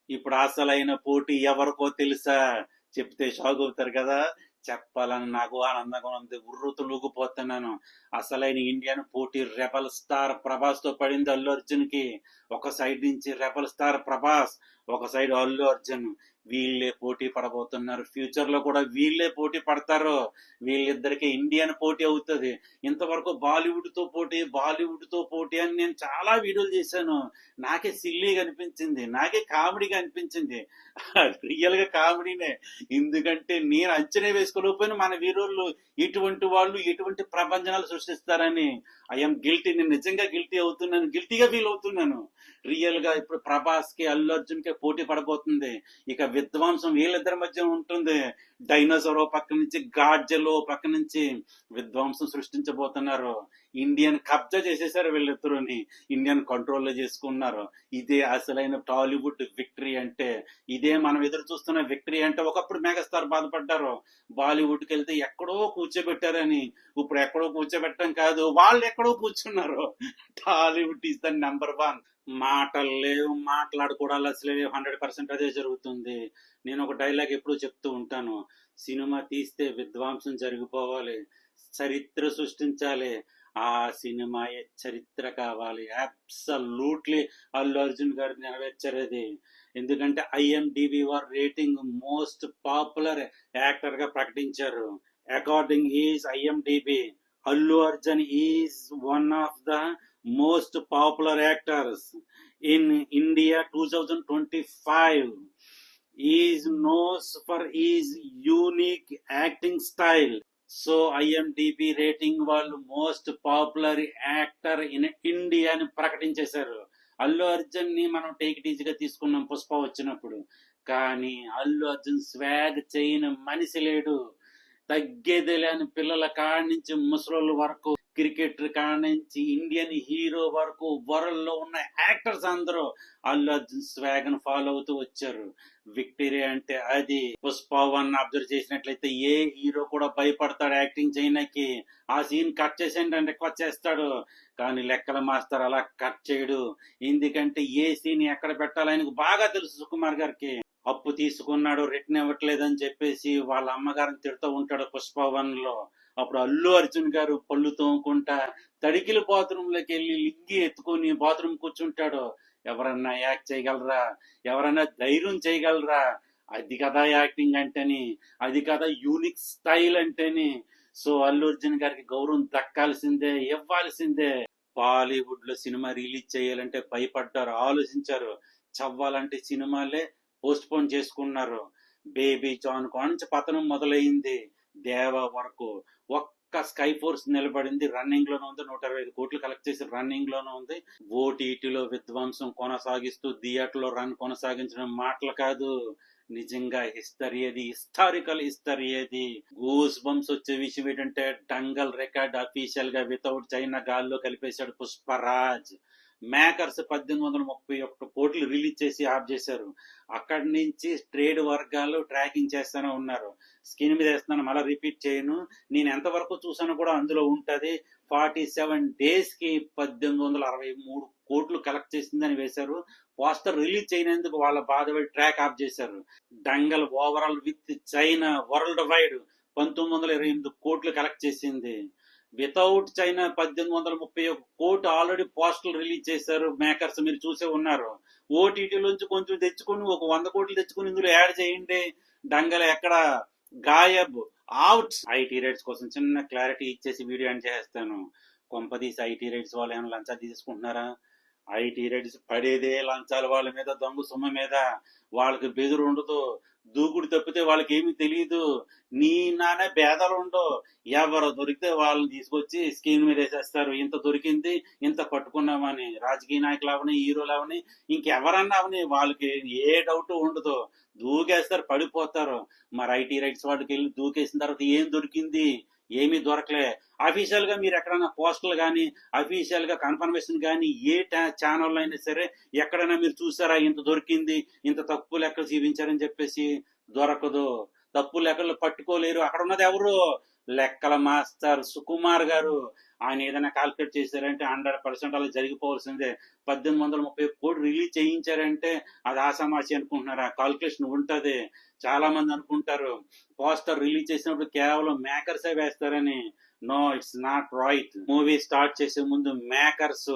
ఇప్పుడు అసలైన పోటీ ఎవరికో తెలుసా? చెప్తే షాక్ అవుతారు కదా! చెప్పాలని నాకు ఆనందంగా ఉంది. ఉర్రూతలూగిపోతున్నాను. అసలైన ఇండియన్ పోటీ రెబల్ స్టార్ ప్రభాస్ తో పడింది అల్లు అర్జున్ కి. ఒక సైడ్ నుంచి రెబల్ స్టార్ ప్రభాస్, ఒక సైడ్ అల్లు అర్జున్. వీళ్ళే పోటీ పడబోతున్నారు. ఫ్యూచర్ లో కూడా వీళ్ళే పోటీ పడతారు. వీళ్ళిద్దరికి ఇండియన్ పోటీ అవుతుంది. ఇంతవరకు బాలీవుడ్ తో పోటీ, బాలీవుడ్ తో పోటీ అని నేను చాలా వీడియోలు చేశాను. నాకే సిల్లీగా అనిపించింది, నాకే కామెడీగా అనిపించింది. రియల్ గా కామెడీనే. ఎందుకంటే నేను అంచనా వేసుకోలేకపోయినా మన వీరులు ఇటువంటి వాళ్ళు ఎటువంటి ప్రపంచనాలు సృష్టిస్తారని. ఐఎమ్ గిల్టీ, నేను నిజంగా గిల్టీ అవుతున్నాను, గిల్టీగా ఫీల్ అవుతున్నాను. రియల్ గా ఇప్పుడు ప్రభాస్ కి అల్లు అర్జున్ కి పోటీ పడబోతుంది. ఇక విధ్వంసం వీళ్ళిద్దరి మధ్య ఉంటుంది. డైనోసార్ పక్క నుంచి, గాడ్జెలో పక్క నుంచి విధ్వంసం సృష్టించబోతున్నారు. ఇండియన్ కబ్జా చేసేసారు వీళ్ళిద్దరుని, ఇండియన్ కంట్రోల్లో చేసుకున్నారు. ఇదే అసలైన టాలీవుడ్ విక్టరీ అంటే. ఇదే మనం ఎదురు చూస్తున్న విక్టరీ అంటే. ఒకప్పుడు మెగాస్టార్ బాధపడ్డారు, బాలీవుడ్కి వెళ్తే ఎక్కడో కూర్చోబెట్టారని. ఇప్పుడు ఎక్కడో కూర్చోబెట్టడం కాదు, వాళ్ళు ఎక్కడో కూర్చున్నారు. Tollywood is the number 1. మాటలు లేవు, మాట్లాడుకోవడాలు అసలు 100% అదే జరుగుతుంది. నేను ఒక డైలాగ్ ఎప్పుడూ చెప్తూ ఉంటాను. సినిమా తీస్తే విధ్వంసం జరిగిపోవాలి, చరిత్ర సృష్టించాలి. ఆ సినిమా చరిత్ర కావాలి. అబ్సల్యూట్లీ అల్లు అర్జున్ గారు నెరవేర్చారు. ఎందుకంటే ఐఎండిబి వారు రేటింగ్ మోస్ట్ పాపులర్ యాక్టర్ గా ప్రకటించారు. According is IMDb, Allu Arjun is one of the most popular actors in India 2025. He's known for his unique acting style. So IMDb rating వాళ్ళు most popular actor in India అని ప్రకటించేశారు. అల్లు అర్జున్ ని మనం take it ఈజీగా తీసుకున్నాం పుష్ప వచ్చినప్పుడు. కానీ అల్లు అర్జున్ స్వాగ్ చేయని మనిషి లేడు. తగ్గేదే లేని పిల్లల కాడి నుంచి ముసలోళ్ళ వరకు, క్రికెటర్ కాడి నుంచి ఇండియన్ హీరో వరకు, వరల్డ్ లో ఉన్న యాక్టర్స్ అందరూ అల్లు అర్జున్ స్వాగ్ ను ఫాలో అవుతూ వచ్చారు. విక్టరీ అంటే అది. పుష్ప 1 అబ్జర్వ్ చేసినట్లయితే ఏ హీరో కూడా భయపడతాడు యాక్టింగ్ చేయడానికి. ఆ సీన్ కట్ చేసేయండి అని రిక్వెస్ట్ చేస్తాడు. కానీ లెక్కల మాస్టర్ అలా కట్ చేయడు. ఎందుకంటే ఏ సీన్ ఎక్కడ పెట్టాలో ఆయనకు బాగా తెలుసు. సుకుమార్ గారికి అప్పు తీసుకున్నాడు, రిటర్న్ ఇవ్వట్లేదని చెప్పేసి వాళ్ళ అమ్మగారిని తిడుతూ ఉంటాడు పుష్ప 1లో. అప్పుడు అల్లు అర్జున్ గారు పళ్ళు తోముకుంటా తడికిల బాత్రూమ్ లోకి వెళ్ళి లింగి ఎత్తుకొని బాత్రూమ్ కూర్చుంటాడు. ఎవరన్నా యాక్ట్ చేయగలరా? ఎవరన్నా ధైర్యం చేయగలరా? అది కదా యాక్టింగ్ అంటేని, అది కదా యూనిక్ స్టైల్ అంటేని. సో అల్లు అర్జున్ గారికి గౌరవం దక్కాల్సిందే, ఇవ్వాల్సిందే. బాలీవుడ్ లో సినిమా రిలీజ్ చేయాలంటే భయపడ్డారు, ఆలోచించారు. చవ్వాలంటే సినిమాలే పోస్ట్ పోన్ చేసుకున్నారు. బేబీ జాన్ నుంచి పతనం మొదలైంది, దేవా వరకు. ఒక్క స్కై ఫోర్స్ నిలబడింది, రన్నింగ్ లోనే ఉంది. 125 కోట్లు కలెక్ట్ చేసి రన్నింగ్ లోనే ఉంది. ఓటీటీలో విధ్వంసం కొనసాగిస్తూ థియేటర్లో రన్ కొనసాగించడం మాటలు కాదు, నిజంగా హిస్టరీ. అది హిస్టారికల్ హిస్టరీ. అది గూస్ బంప్స్ వచ్చే విషయం ఏంటంటే, డంగల్ రికార్డ్ అఫీషియల్ గా వితౌట్ చైనా గాల్లో కలిపేశాడు పుష్పరాజ్. మేకర్స్ 1831 కోట్లు రిలీజ్ చేసి ఆఫ్ చేశారు. అక్కడి నుంచి ట్రేడ్ వర్గాలు ట్రాకింగ్ చేస్తూనే ఉన్నారు. స్క్రీన్ మీద వేస్తున్నాను, మళ్ళీ రిపీట్ చేయను. నేను ఎంతవరకు చూసాను కూడా అందులో ఉంటది. 47 days కి 1863 కోట్లు కలెక్ట్ చేసిందని వేశారు. పోస్టర్ రిలీజ్ చేయనందుకు వాళ్ళ బాధపడి ట్రాక్ ఆఫ్ చేశారు. Dangal overall with China worldwide 1928 కోట్లు కలెక్ట్ చేసింది. వితౌట్ చైనా 1831 కోట్లు ఆల్రెడీ పోస్టర్లు రిలీజ్ చేశారు మేకర్స్, మీరు చూసే ఉన్నారు. ఓటీటీలోంచి కొంచెం తెచ్చుకుని ఒక 100 కోట్లు తెచ్చుకుని ఇందులో యాడ్ చేయండి. డంగల్ ఎక్కడ గాయబ్, అవుట్. ఐటీ రేట్స్ కోసం చిన్న క్లారిటీ ఇచ్చేసి వీడియో ఎండ్ చేస్తాను. కొంపదీసి ఐటీ రేట్స్ వాళ్ళు ఏమైనా లంచాలు తీసుకుంటున్నారా? ఐటీ రేట్స్ పడేదే లంచాల వాళ్ళ మీద, దొంగ సొమ్ము మీద. వాళ్ళకి బెదురు ఉండదు, దూకుడు తప్పితే వాళ్ళకి ఏమీ తెలియదు. నీ నానే భేదాలు ఉండవు. ఎవరు దొరికితే వాళ్ళని తీసుకొచ్చి స్క్రీన్ మీద వేసేస్తారు. ఇంత దొరికింది, ఇంత పట్టుకున్నామని. రాజకీయ నాయకులు అవని, హీరోలు అవని, ఇంకెవరన్నా అవని, వాళ్ళకి ఏ డౌట్ ఉండదు. దూకేస్తారు, పడిపోతారు. మరి ఐటీ రైట్స్ వాళ్ళకి వెళ్ళి దూకేసిన తర్వాత ఏం దొరికింది? ఏమీ దొరకలే. అఫీషియల్ గా మీరు ఎక్కడైనా పోస్టర్లు కానీ, అఫీషియల్ గా కన్ఫర్మేషన్ కానీ, ఏ ఛానల్ అయినా సరే ఎక్కడైనా మీరు చూసారా ఇంత దొరికింది, ఇంత తక్కువ లెక్కలు చూపించారని చెప్పేసి? దొరకదు. తప్పు లెక్కలు పట్టుకోలేరు. అక్కడ ఉన్నది ఎవరు? లెక్కల మాస్టర్ సుకుమార్ గారు. ఆయన ఏదైనా కాల్కులేట్ చేశారంటే 100% అలా జరిగిపోవాల్సిందే. 1830 కోట్లు రిలీజ్ చేయించారంటే అది ఆషామాషి అనుకుంటున్నారా? కాల్కులేషన్ ఉంటది. చాలా మంది అనుకుంటారు పోస్టర్ రిలీజ్ చేసినప్పుడు కేవలం మేకర్సే వేస్తారని. No, it's not right. Movie start చేసే ముందు మేకర్స్,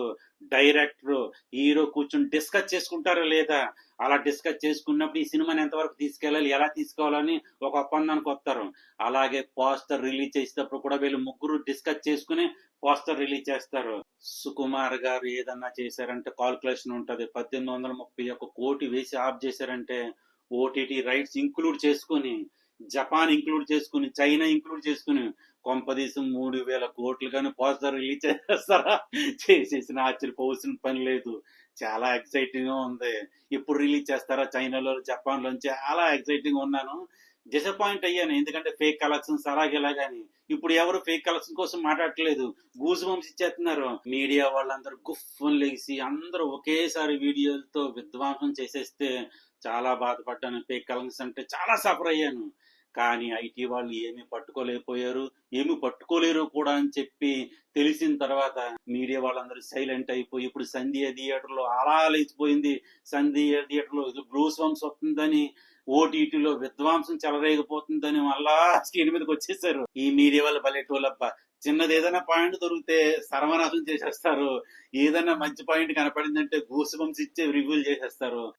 డైరెక్టర్, హీరో కూర్చొని డిస్కస్ చేసుకుంటారా లేదా? అలా డిస్కస్ చేసుకున్నప్పుడు ఈ సినిమాని ఎంతవరకు తీసుకెళ్ళాలి, ఎలా తీసుకోవాలని ఒక ఒప్పందానికి వస్తారు. అలాగే పోస్టర్ రిలీజ్ చేసేటప్పుడు కూడా వీళ్ళు ముగ్గురు డిస్కస్ చేసుకుని పోస్టర్ రిలీజ్ చేస్తారు. సుకుమార్ గారు ఏదన్నా చేశారంటే కాల్కులేషన్ ఉంటది. 1831 కోటి వేసి ఆఫ్ చేశారంటే ఓటీటీ రైట్స్ ఇంక్లూడ్ చేసుకుని, జపాన్ ఇంక్లూడ్ చేసుకుని, చైనా ఇంక్లూడ్ చేసుకుని కొంపదీసం 3,000 కోట్లు కానీ పోస్టర్ రిలీజ్ చేస్తారా? చేసేసిన ఆశ్చర్యపోవాల్సిన పని లేదు. చాలా ఎక్సైటింగ్ గా ఉంది. ఎప్పుడు రిలీజ్ చేస్తారా చైనాలో, జపాన్ లో? చాలా ఎక్సైటింగ్ ఉన్నాను. డిసప్పాయింట్ అయ్యాను, ఎందుకంటే ఫేక్ కలెక్షన్స్ అలాగేలాగాని. ఇప్పుడు ఎవరు ఫేక్ కలెక్షన్ కోసం మాట్లాడట్లేదు, గూజ్ బంప్స్ ఇచ్చేస్తున్నారు. మీడియా వాళ్ళందరూ గుఫ్ఫని లేసి అందరూ ఒకేసారి వీడియోలతో విధ్వంసం చేసేస్తే చాలా బాధపడ్డాను. ఫేక్ కలెక్షన్స్ అంటే చాలా సఫర్ అయ్యాను. కానీ ఐటీ వాళ్ళు ఏమీ పట్టుకోలేకపోయారు, ఏమి పట్టుకోలేరు కూడా అని చెప్పి తెలిసిన తర్వాత మీడియా వాళ్ళందరూ సైలెంట్ అయిపోయి ఇప్పుడు సంధ్య థియేటర్ లో అలా లేచిపోయింది. సంధ్య థియేటర్ లో బ్లూస్ వంశ్ వస్తుందని, ఓటీటీలో విధ్వంసం చెలరేగిపోతుందని మళ్ళా స్క్రీన్ మీదకి వచ్చేసారు. ఈ మీడియా వాళ్ళ బలెటోళ్ళబ్బా. చిన్నది ఏదైనా పాయింట్ దొరికితే సర్వనాశం చేసేస్తారు. ఏదైనా మంచి పాయింట్ కనపడిందంటే గూస్ బంప్స్ ఇచ్చే రివ్యూలు చేసేస్తారు.